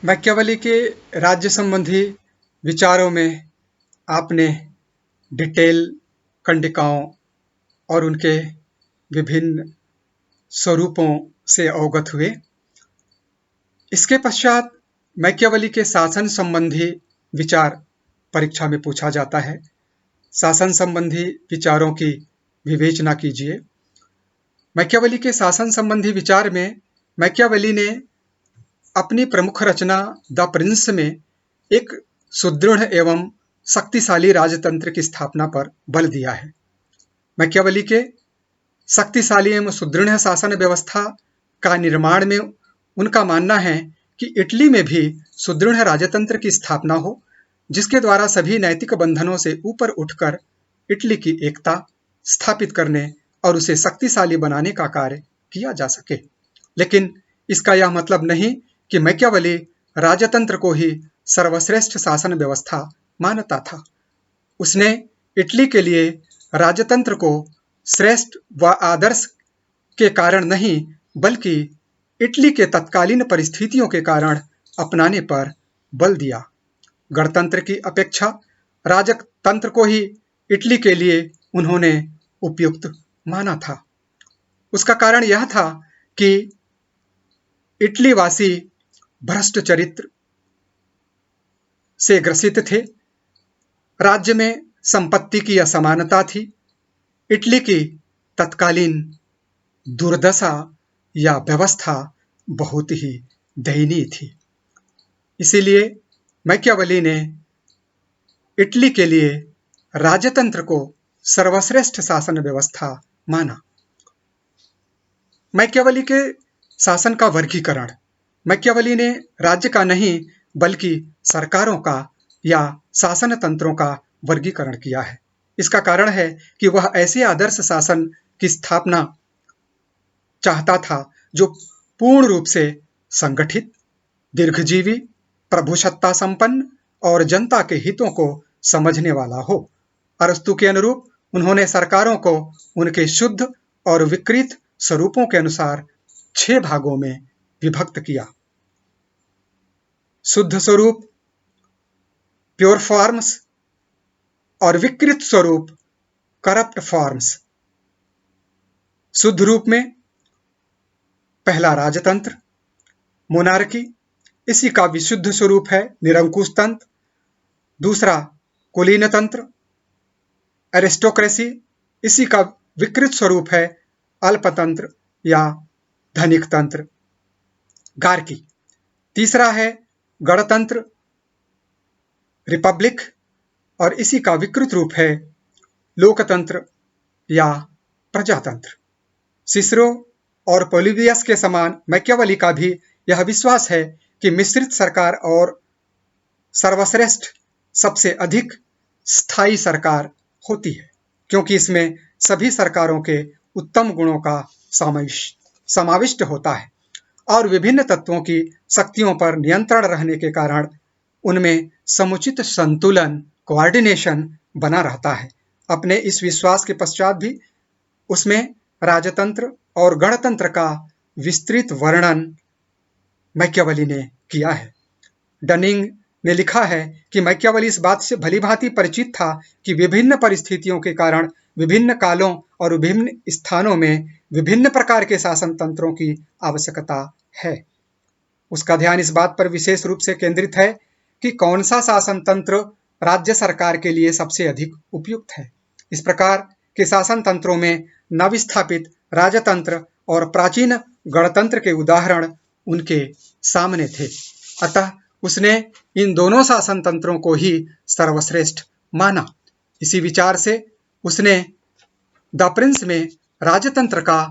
Machiavelli के राज्य संबंधी विचारों में आपने डिटेल कंडिकाओं और उनके विभिन्न स्वरूपों से अवगत हुए। इसके पश्चात मैकियावेली के शासन संबंधी विचार परीक्षा में पूछा जाता है। शासन संबंधी विचारों की विवेचना कीजिए। मैकियावेली के शासन संबंधी विचार में मैकियावेली ने अपनी प्रमुख रचना द प्रिंस में एक सुदृढ़ एवं शक्तिशाली राजतंत्र की स्थापना पर बल दिया है। मैकियावेली के शक्तिशाली एवं सुदृढ़ शासन व्यवस्था का निर्माण में उनका मानना है कि इटली में भी सुदृढ़ राजतंत्र की स्थापना हो, जिसके द्वारा सभी नैतिक बंधनों से ऊपर उठकर इटली की एकता स्थापित करने और उसे शक्तिशाली बनाने का कार्य किया जा सके। लेकिन इसका यह मतलब नहीं कि मैकियावेली राजतंत्र को ही सर्वश्रेष्ठ शासन व्यवस्था मानता था। उसने इटली के लिए राजतंत्र को श्रेष्ठ व आदर्श के कारण नहीं, बल्कि इटली के तत्कालीन परिस्थितियों के कारण अपनाने पर बल दिया। गणतंत्र की अपेक्षा राजतंत्र को ही इटली के लिए उन्होंने उपयुक्त माना था। उसका कारण यह था कि इटली वासी भ्रष्ट चरित्र से ग्रसित थे। राज्य में संपत्ति की असमानता थी। इटली की तत्कालीन दुर्दशा या व्यवस्था बहुत ही दयनीय थी। इसीलिए मैकियावेली ने इटली के लिए राजतंत्र को सर्वश्रेष्ठ शासन व्यवस्था माना। मैकियावेली के शासन का वर्गीकरण। मैकियावेली ने राज्य का नहीं, बल्कि सरकारों का या शासन तंत्रों का वर्गीकरण किया है। इसका कारण है कि वह ऐसे आदर्श शासन की स्थापना चाहता था जो पूर्ण रूप से संगठित, दीर्घजीवी, प्रभुसत्ता संपन्न और जनता के हितों को समझने वाला हो। अरस्तु के अनुरूप उन्होंने सरकारों को उनके शुद्ध और विकृत स्वरूपों के अनुसार 6 भागों में विभक्त किया। शुद्ध स्वरूप, प्योर फॉर्म्स, और विकृत स्वरूप, करप्ट फॉर्म्स। शुद्ध रूप में पहला राजतंत्र, मोनार्की, इसी का विशुद्ध स्वरूप है निरंकुश तंत्र। दूसरा कुलीन तंत्र, एरिस्टोक्रेसी, इसी का विकृत स्वरूप है अल्पतंत्र या धनिक तंत्र, गार्की। तीसरा है गणतंत्र, रिपब्लिक, और इसी का विकृत रूप है लोकतंत्र या प्रजातंत्र। सिसरो और पोलिबियस के समान मैकियावेली का भी यह विश्वास है कि मिश्रित सरकार और सर्वश्रेष्ठ सबसे अधिक स्थायी सरकार होती है, क्योंकि इसमें सभी सरकारों के उत्तम गुणों का समाविष्ट होता है और विभिन्न तत्वों की शक्तियों पर नियंत्रण रहने के कारण उनमें समुचित संतुलन, कोऑर्डिनेशन बना रहता है। अपने इस विश्वास के पश्चात भी उसमें राजतंत्र और गणतंत्र का विस्तृत वर्णन मैकियावेली ने किया है। डनिंग ने लिखा है कि मैकियावेली इस बात से भलीभांति परिचित था कि विभिन्न परिस्थितियों के कारण विभिन्न कालों और विभिन्न स्थानों में विभिन्न प्रकार के शासन तंत्रों की आवश्यकता है। उसका ध्यान इस बात पर विशेष रूप से केंद्रित है कि कौन सा शासन तंत्र राज्य सरकार के लिए सबसे अधिक उपयुक्त है। इस प्रकार के शासन तंत्रों में नवस्थापित राजतंत्र और प्राचीन गणतंत्र के उदाहरण उनके सामने थे। अतः उसने इन दोनों शासन तंत्रों को ही सर्वश्रेष्ठ माना। इसी विचार से उसने द प्रिंस में राजतंत्र का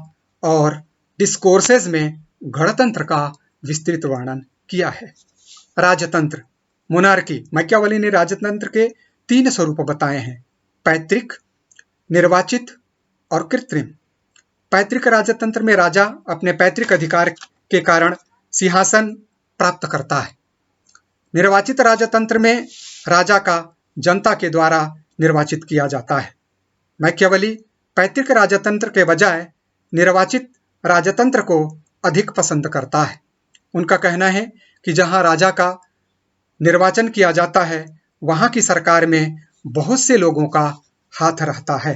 और डिस्कोर्सेज में गणतंत्र का विस्तृत वर्णन किया है। राजतंत्र, मोनार्की। मैकियावेली ने राजतंत्र के 3 स्वरूप बताए हैं: पैतृक, निर्वाचित और कृत्रिम। पैतृक राजतंत्र में राजा अपने पैतृक अधिकार के कारण सिंहासन प्राप्त करता है। निर्वाचित राजतंत्र में राजा का जनता के द्वारा निर्वाचित किया जाता है। मैकियावेली पैतृक राजतंत्र के बजाय निर्वाचित राजतंत्र को अधिक पसंद करता है। उनका कहना है कि जहां राजा का निर्वाचन किया जाता है वहां की सरकार में बहुत से लोगों का हाथ रहता है,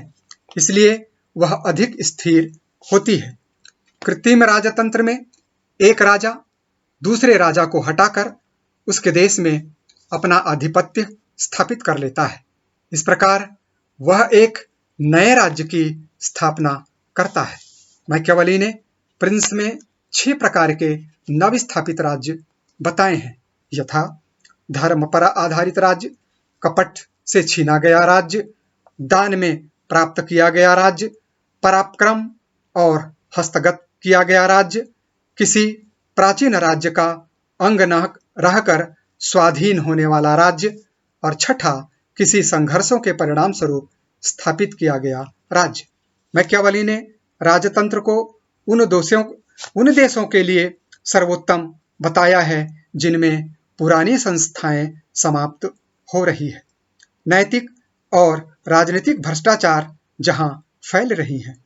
इसलिए वह अधिक स्थिर होती है। कृत्रिम राजतंत्र में एक राजा दूसरे राजा को हटाकर उसके देश में अपना आधिपत्य स्थापित कर लेता है। इस प्रकार वह एक नए राज्य की स्थापना करता है। मैकियावेली ने प्रिंस में 6 प्रकार के नवस्थापित राज्य बताए हैं, यथा धर्म पर आधारित राज्य, कपट से छीना गया राज्य, दान में प्राप्त किया गया राज्य, पराक्रम और हस्तगत किया गया राज्य, किसी प्राचीन राज्य का अंग न रहकर स्वाधीन होने वाला राज्य, और छठा किसी संघर्षों के परिणाम स्वरूप स्थापित किया गया राज्य। मैकियावेली ने राजतंत्र को उन देशों के लिए सर्वोत्तम बताया है जिनमें पुरानी संस्थाएं समाप्त हो रही है, नैतिक और राजनीतिक भ्रष्टाचार जहां फैल रही हैं,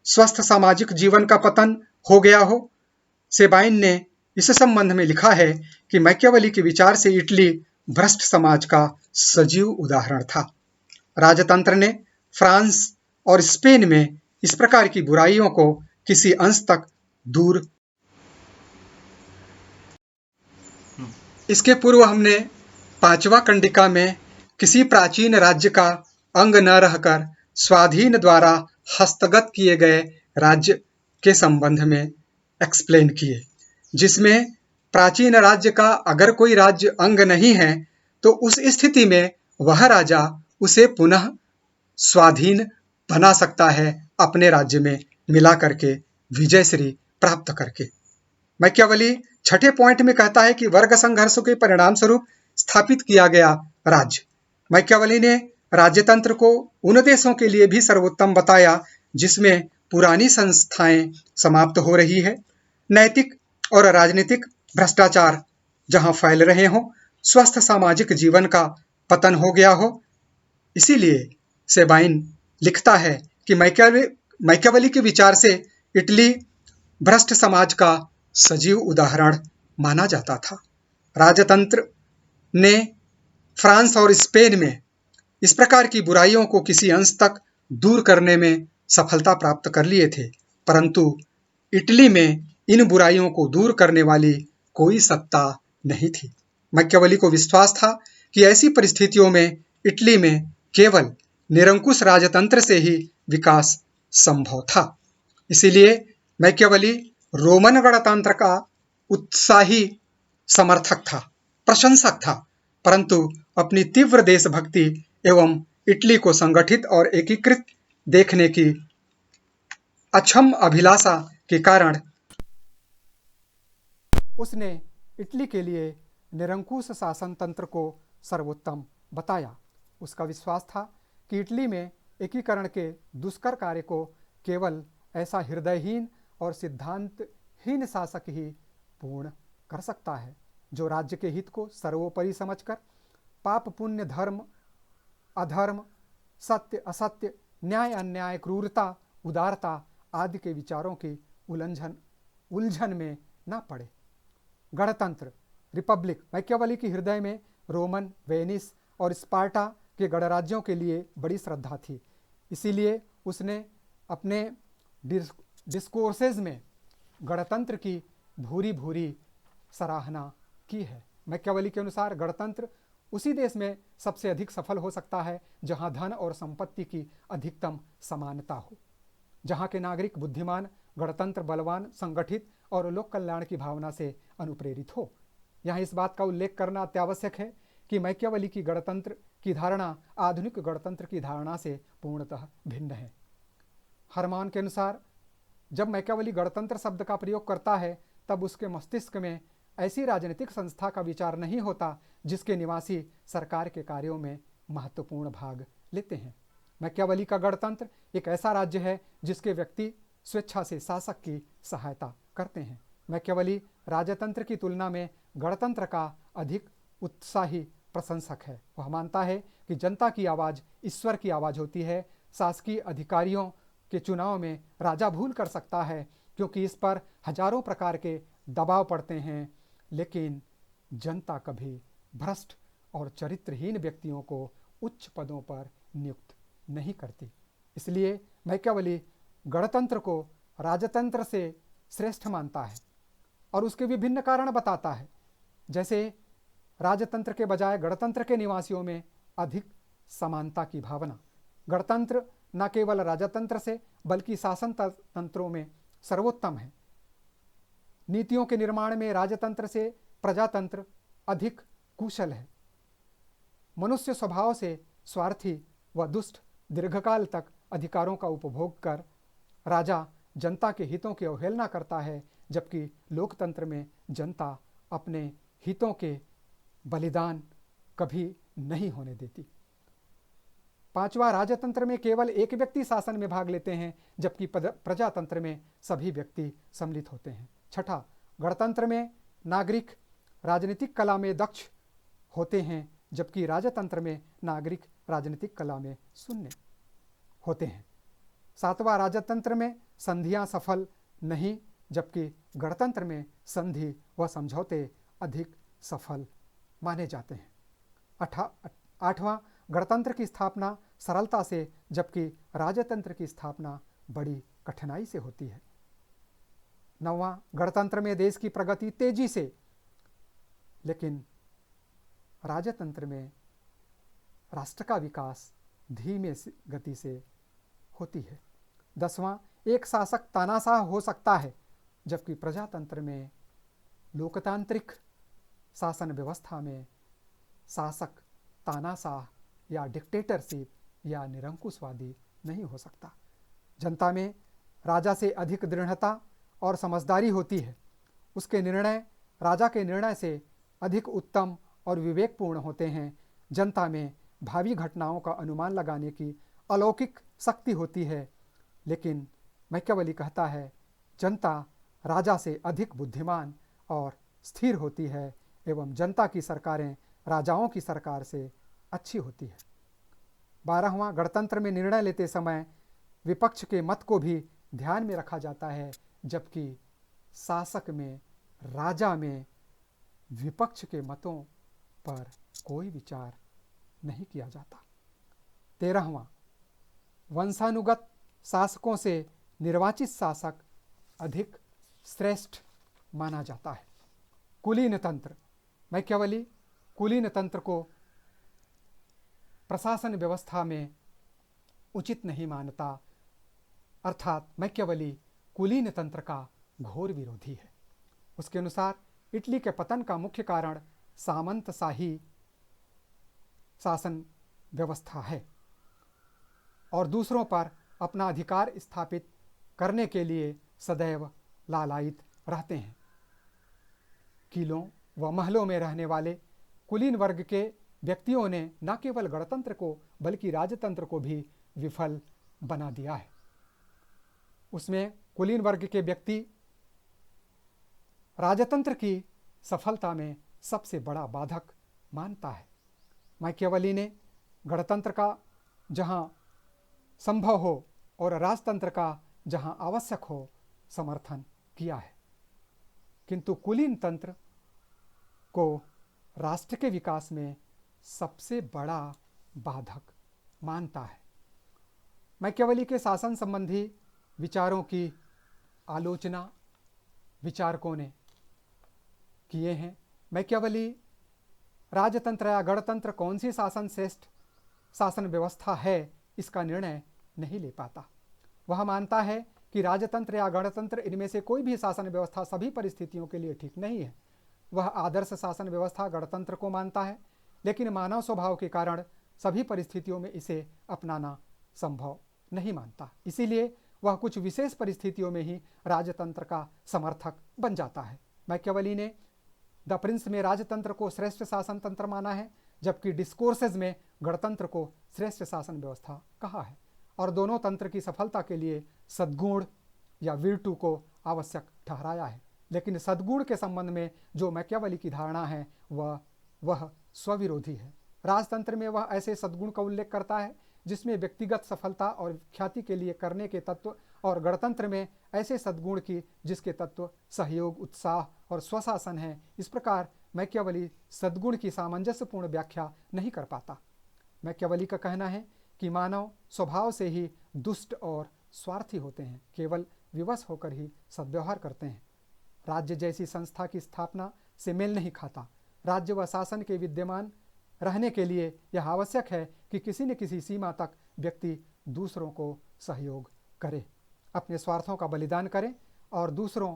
स्वस्थ सामाजिक जीवन का पतन हो गया हो। सेबाइन ने इस संबंध में लिखा है कि मैकियावेली के विचार से इटली भ्रष्ट समाज का सजीव उदाहरण था। राजतंत्र ने फ्रांस और स्पेन में इस प्रकार की बुराइयों को किसी अंश तक दूर। इसके पूर्व हमने 5वां कंडिका में किसी प्राचीन राज्य का अंग न रहकर स्वाधीन द्वारा हस्तगत किए गए राज्य के संबंध में एक्सप्लेन किए, जिसमें प्राचीन राज्य का अगर कोई राज्य अंग नहीं है तो उस स्थिति में वह राजा उसे पुनः स्वाधीन बना सकता है अपने राज्य में मिला करके, विजयश्री प्राप्त करके। मैकियावेली 6ठे पॉइंट में कहता है कि वर्ग संघर्षों के परिणाम स्वरूप स्थापित किया गया राज्य। मैकियावेली ने राज्यतंत्र को उन देशों के लिए भी सर्वोत्तम बताया जिसमें पुरानी संस्थाएं समाप्त हो रही है, नैतिक और राजनीतिक भ्रष्टाचार जहां फैल रहे हों, स्वस्थ सामाजिक जीवन का पतन हो गया हो। इसीलिए सेबाइन लिखता है कि मैकियावेली के विचार से इटली भ्रष्ट समाज का सजीव उदाहरण माना जाता था। राजतंत्र ने फ्रांस और स्पेन में इस प्रकार की बुराइयों को किसी अंश तक दूर करने में सफलता प्राप्त कर लिए थे, परंतु इटली में इन बुराइयों को दूर करने वाली कोई सत्ता नहीं थी। मैकियावेली को विश्वास था कि ऐसी परिस्थितियों में इटली में केवल निरंकुश राजतंत्र से ही विकास संभव था। इसीलिए मैकियावेली रोमन गणतंत्र का उत्साही समर्थक था, प्रशंसक था, परंतु अपनी तीव्र देशभक्ति एवं इटली को संगठित और एकीकृत देखने की अक्षम अभिलाषा के कारण उसने इटली के लिए निरंकुश शासन तंत्र को सर्वोत्तम बताया। उसका विश्वास था कि इटली में एकीकरण के दुष्कर कार्य को केवल ऐसा हृदयहीन और सिद्धांतहीन शासक ही पूर्ण कर सकता है, जो राज्य के हित को सर्वोपरि समझकर पाप पुण्य, धर्म अधर्म, सत्य असत्य, न्याय अन्याय, क्रूरता उदारता आदि के विचारों की उलझन में न पड़े। गणतंत्र रिपब्लिक मैकियावेली के हृदय में रोमन, वेनिस और स्पार्टा के गणराज्यों के लिए बड़ी श्रद्धा थी। इसीलिए उसने अपने डिस्कोर्सेज में गणतंत्र की भूरी भूरी सराहना की है। मैकियावेली के अनुसार गणतंत्र उसी देश में सबसे अधिक सफल हो सकता है जहां धन और संपत्ति की अधिकतम समानता हो, जहां के नागरिक बुद्धिमान, गणतंत्र बलवान, संगठित और लोक कल्याण की भावना से अनुप्रेरित हो। यहाँ इस बात का उल्लेख करना अत्यावश्यक है कि मैकियावेली की गणतंत्र की धारणा आधुनिक गणतंत्र की धारणा से पूर्णतः भिन्न है। हरमान के अनुसार जब मैकियावेली गणतंत्र शब्द का प्रयोग करता है तब उसके मस्तिष्क में ऐसी राजनीतिक संस्था का विचार नहीं होता जिसके निवासी सरकार के कार्यों में महत्वपूर्ण भाग लेते हैं। मैकियावेली का गणतंत्र एक ऐसा राज्य है जिसके व्यक्ति स्वेच्छा से शासक की सहायता करते हैं। मैकियावेली राजतंत्र की तुलना में गणतंत्र का अधिक उत्साही प्रशंसक है। वह मानता है कि जनता की आवाज़ ईश्वर की आवाज़ होती है। शासकीय अधिकारियों के चुनाव में राजा भूल कर सकता है क्योंकि इस पर हजारों प्रकार के दबाव पड़ते हैं, लेकिन जनता कभी भ्रष्ट और चरित्रहीन व्यक्तियों को उच्च पदों पर नियुक्त नहीं करती। इसलिए मैकियावेली गणतंत्र को राजतंत्र से श्रेष्ठ मानता है और उसके विभिन्न कारण बताता है, जैसे राजतंत्र के बजाय गणतंत्र के निवासियों में अधिक समानता की भावना। गणतंत्र न केवल राजतंत्र से बल्कि शासन तंत्रों में सर्वोत्तम है। नीतियों के निर्माण में राजतंत्र से प्रजातंत्र अधिक कुशल है। मनुष्य स्वभाव से स्वार्थी व दुष्ट दीर्घकाल तक अधिकारों का उपभोग कर राजा जनता के हितों की अवहेलना करता है, जबकि लोकतंत्र में जनता अपने हितों के बलिदान कभी नहीं होने देती। पांचवा, राजतंत्र में केवल एक व्यक्ति शासन में भाग लेते हैं, जबकि प्रजातंत्र में सभी व्यक्ति सम्मिलित होते हैं। छठा, गणतंत्र में नागरिक राजनीतिक कला में दक्ष होते हैं, जबकि राजतंत्र में नागरिक राजनीतिक कला में शून्य होते हैं। सातवां, राजतंत्र में संधियां सफल नहीं, जबकि गणतंत्र में संधि व समझौते अधिक सफल माने जाते हैं। आठवां, गणतंत्र की स्थापना सरलता से, जबकि राजतंत्र की स्थापना बड़ी कठिनाई से होती है। नौवां, गणतंत्र में देश की प्रगति तेजी से, लेकिन राजतंत्र में राष्ट्र का विकास धीमे गति से होती है। 10वां, एक शासक तानाशाह हो सकता है, जबकि प्रजातंत्र में लोकतांत्रिक शासन व्यवस्था में शासक तानाशाह या डिक्टेटरशिप या निरंकुशवादी नहीं हो सकता। जनता में राजा से अधिक दृढ़ता और समझदारी होती है। उसके निर्णय राजा के निर्णय से अधिक उत्तम और विवेकपूर्ण होते हैं। जनता में भावी घटनाओं का अनुमान लगाने की अलौकिक शक्ति होती है, लेकिन मैकियावेली कहता है जनता राजा से अधिक बुद्धिमान और स्थिर होती है एवं जनता की सरकारें राजाओं की सरकार से अच्छी होती है। 12वां, गणतंत्र में निर्णय लेते समय विपक्ष के मत को भी ध्यान में रखा जाता है, जबकि शासक में राजा में विपक्ष के मतों पर कोई विचार नहीं किया जाता। 13वां, वंशानुगत शासकों से निर्वाचित शासक अधिक श्रेष्ठ माना जाता है। कुलीन तंत्र, मैकियावेली कुलीन तंत्र को प्रशासन व्यवस्था में उचित नहीं मानता, अर्थात मैकियावेली कुलीन तंत्र का घोर विरोधी है। उसके अनुसार इटली के पतन का मुख्य कारण सामंतशाही शासन व्यवस्था है और दूसरों पर अपना अधिकार स्थापित करने के लिए सदैव लालायित रहते हैं। किलों व महलों में रहने वाले कुलीन वर्ग के व्यक्तियों ने न केवल गणतंत्र को बल्कि राजतंत्र को भी विफल बना दिया है। उसमें कुलीन वर्ग के व्यक्ति राजतंत्र की सफलता में सबसे बड़ा बाधक मानता है। मैकियावेली ने गणतंत्र का जहां संभव हो और राजतंत्र का जहां आवश्यक हो समर्थन किया है, किंतु कुलीन तंत्र को राष्ट्र के विकास में सबसे बड़ा बाधक मानता है। मैकियावेली के शासन संबंधी विचारों की आलोचना विचारकों ने किए हैं। मैकियावेली राजतंत्र या गणतंत्र कौन सी शासन श्रेष्ठ शासन व्यवस्था है इसका निर्णय नहीं ले पाता। वह मानता है कि राजतंत्र या गणतंत्र इनमें से कोई भी शासन व्यवस्था सभी परिस्थितियों के लिए ठीक नहीं है। वह आदर्श शासन व्यवस्था गणतंत्र को मानता है, लेकिन मानव स्वभाव के कारण सभी परिस्थितियों में इसे अपनाना संभव नहीं मानता। इसीलिए वह कुछ विशेष परिस्थितियों में ही राजतंत्र का समर्थक बन जाता है। मैकियावेली ने द प्रिंस में राजतंत्र को श्रेष्ठ शासन तंत्र माना है, जबकि डिस्कोर्सेज में गणतंत्र को श्रेष्ठ शासन व्यवस्था कहा है और दोनों तंत्र की सफलता के लिए सद्गुण या विर्टू को आवश्यक ठहराया है। लेकिन सद्गुण के संबंध में जो मैकियावेली की धारणा है वह स्वविरोधी है। राजतंत्र में वह ऐसे सद्गुण का उल्लेख करता है जिसमें व्यक्तिगत सफलता और ख्याति के लिए करने के तत्व और गणतंत्र में ऐसे सद्गुण की जिसके तत्व सहयोग, उत्साह और स्वशासन है। इस प्रकार मैकियावेली सद्गुण की सामंजस्यपूर्ण व्याख्या नहीं कर पाता। मैकियावेली का कहना है कि मानव स्वभाव से ही दुष्ट और स्वार्थी होते हैं, केवल विवश होकर ही सद्व्यवहार करते हैं। राज्य जैसी संस्था की स्थापना से मेल नहीं खाता। राज्य व शासन के विद्यमान रहने के लिए यह आवश्यक है कि किसी न किसी सीमा तक व्यक्ति दूसरों को सहयोग करे, अपने स्वार्थों का बलिदान करे और दूसरों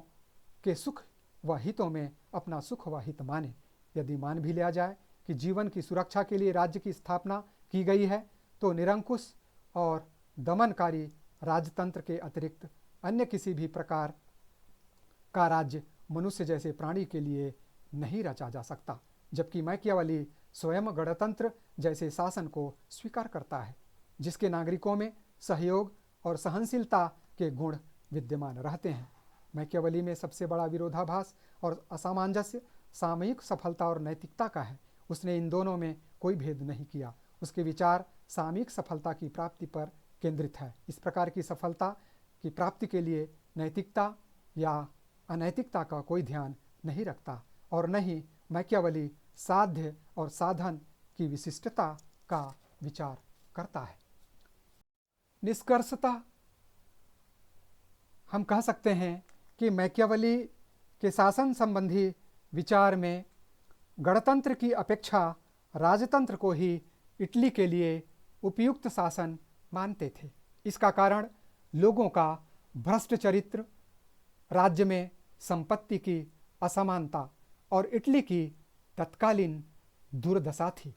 के सुख व हितों में अपना सुख व हित माने। यदि मान भी लिया जाए कि जीवन की सुरक्षा के लिए राज्य की स्थापना की गई है, तो निरंकुश और दमनकारी राजतंत्र के अतिरिक्त अन्य किसी भी प्रकार का राज्य मनुष्य जैसे प्राणी के लिए नहीं रचा जा सकता। जबकि मैकियावेली स्वयं गणतंत्र जैसे शासन को स्वीकार करता है, जिसके नागरिकों में सहयोग और सहनशीलता के गुण विद्यमान रहते हैं। मैकियावेली में सबसे बड़ा विरोधाभास और असामंजस्य सामयिक सफलता और नैतिकता का है। उसने इन दोनों में कोई भेद नहीं किया। उसके विचार सामयिक सफलता की प्राप्ति पर केंद्रित है। इस प्रकार की सफलता की प्राप्ति के लिए नैतिकता या अनैतिकता का कोई ध्यान नहीं रखता और न ही मैकियावेली साध्य और साधन की विशिष्टता का विचार करता है। निष्कर्षतः हम कह सकते हैं कि मैकियावेली के शासन संबंधी विचार में गणतंत्र की अपेक्षा राजतंत्र को ही इटली के लिए उपयुक्त शासन मानते थे। इसका कारण लोगों का भ्रष्ट चरित्र, राज्य में संपत्ति की असमानता और इटली की तत्कालीन दुर्दशा थी।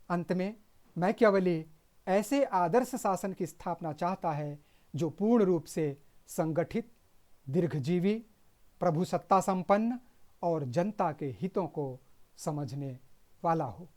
अंत में मैकियावेली ऐसे आदर्श शासन की स्थापना चाहता है जो पूर्ण रूप से संगठित, दीर्घजीवी, प्रभुसत्ता संपन्न और जनता के हितों को समझने वाला हो।